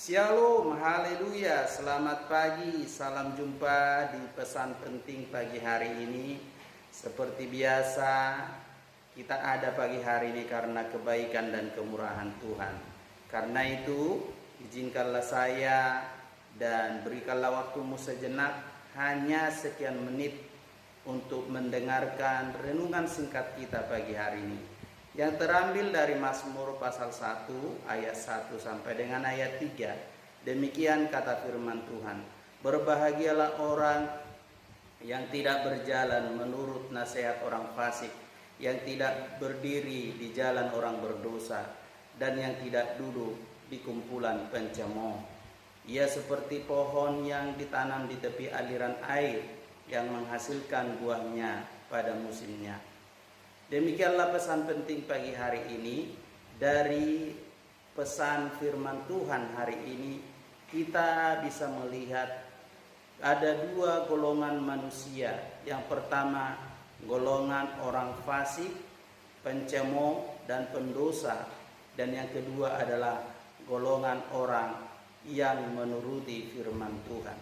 Shalom, haleluya, selamat pagi, salam jumpa di pesan penting pagi hari ini. Seperti biasa, kita ada pagi hari ini karena kebaikan dan kemurahan Tuhan. Karena itu, izinkanlah saya dan berikanlah waktumu sejenak, hanya sekian menit untuk mendengarkan renungan singkat kita pagi hari ini, yang terambil dari Mazmur pasal 1 ayat 1 sampai dengan ayat 3. Demikian kata firman Tuhan. Berbahagialah orang yang tidak berjalan menurut nasihat orang fasik, yang tidak berdiri di jalan orang berdosa, dan yang tidak duduk di kumpulan pencemooh. Ia seperti pohon yang ditanam di tepi aliran air, yang menghasilkan buahnya pada musimnya. Demikianlah pesan penting pagi hari ini. Dari pesan firman Tuhan hari ini, kita bisa melihat ada dua golongan manusia. Yang pertama, golongan orang fasik, pencemooh dan pendosa. Dan yang kedua adalah golongan orang yang menuruti firman Tuhan.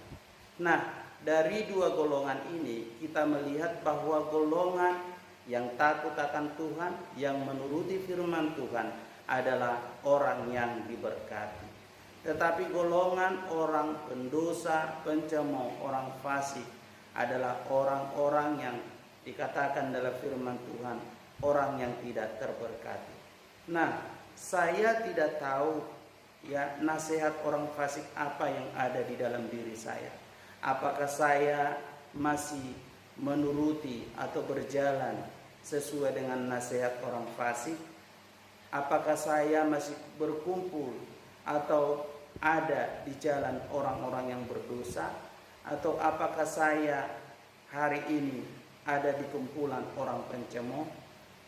Nah, dari dua golongan ini kita melihat bahwa golongan yang takut akan Tuhan, yang menuruti firman Tuhan adalah orang yang diberkati. Tetapi golongan orang pendosa, pencemooh, orang fasik adalah orang-orang yang dikatakan dalam firman Tuhan, orang yang tidak terberkati. Nah, saya tidak tahu ya nasihat orang fasik apa yang ada di dalam diri saya. Apakah saya masih menuruti atau berjalan sesuai dengan nasihat orang fasik? Apakah saya masih berkumpul atau ada di jalan orang-orang yang berdosa? Atau apakah saya hari ini ada di kumpulan orang pencemooh?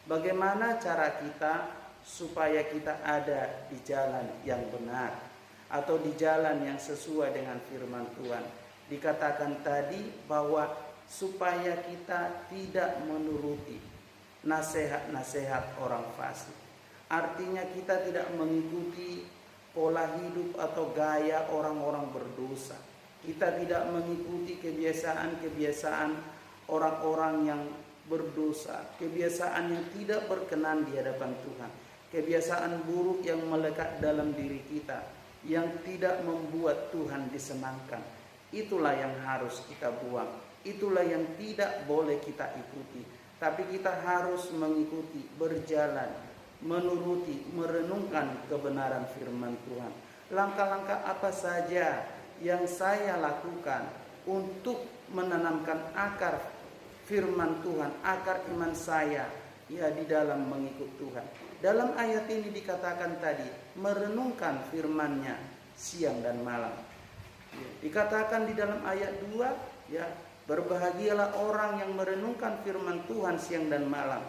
Bagaimana cara kita supaya kita ada di jalan yang benar atau di jalan yang sesuai dengan firman Tuhan? Dikatakan tadi bahwa supaya kita tidak menuruti nasihat-nasihat orang fasik. Artinya kita tidak mengikuti pola hidup atau gaya orang-orang berdosa. Kita tidak mengikuti kebiasaan-kebiasaan orang-orang yang berdosa, kebiasaan yang tidak berkenan di hadapan Tuhan, kebiasaan buruk yang melekat dalam diri kita, yang tidak membuat Tuhan disenangkan. Itulah yang harus kita buang. Itulah yang tidak boleh kita ikuti. Tapi kita harus mengikuti, berjalan, menuruti, merenungkan kebenaran firman Tuhan. Langkah-langkah apa saja yang saya lakukan untuk menanamkan akar firman Tuhan, akar iman saya ya di dalam mengikut Tuhan. Dalam ayat ini dikatakan tadi, merenungkan firman-Nya siang dan malam. Dikatakan di dalam ayat 2 ya, berbahagialah orang yang merenungkan firman Tuhan siang dan malam.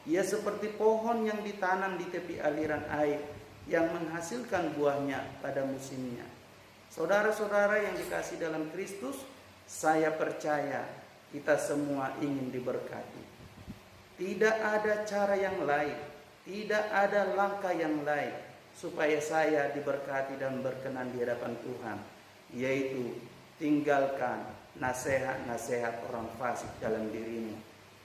Ia seperti pohon yang ditanam di tepi aliran air, yang menghasilkan buahnya pada musimnya. Saudara-saudara yang dikasihi dalam Kristus, saya percaya kita semua ingin diberkati. Tidak ada cara yang lain, tidak ada langkah yang lain supaya saya diberkati dan berkenan di hadapan Tuhan, yaitu tinggalkan nasihat-nasihat orang fasik dalam dirimu.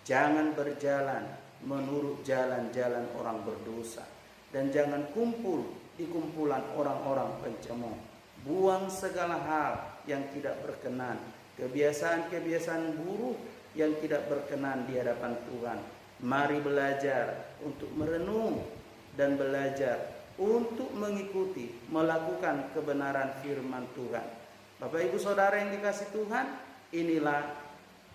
Jangan berjalan menurut jalan-jalan orang berdosa, dan jangan kumpul di kumpulan orang-orang pencemooh. Buang segala hal yang tidak berkenan, kebiasaan-kebiasaan buruk yang tidak berkenan di hadapan Tuhan. Mari belajar untuk merenung dan belajar untuk mengikuti, melakukan kebenaran firman Tuhan. Bapak Ibu Saudara yang dikasihi Tuhan, inilah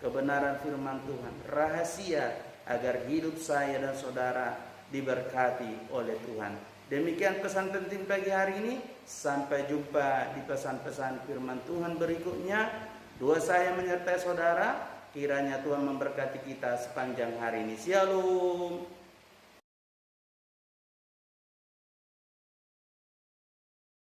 kebenaran firman Tuhan, rahasia agar hidup saya dan saudara diberkati oleh Tuhan. Demikian pesan penting pagi hari ini. Sampai jumpa di pesan-pesan firman Tuhan berikutnya. Doa saya menyertai saudara, kiranya Tuhan memberkati kita sepanjang hari ini. Shalom.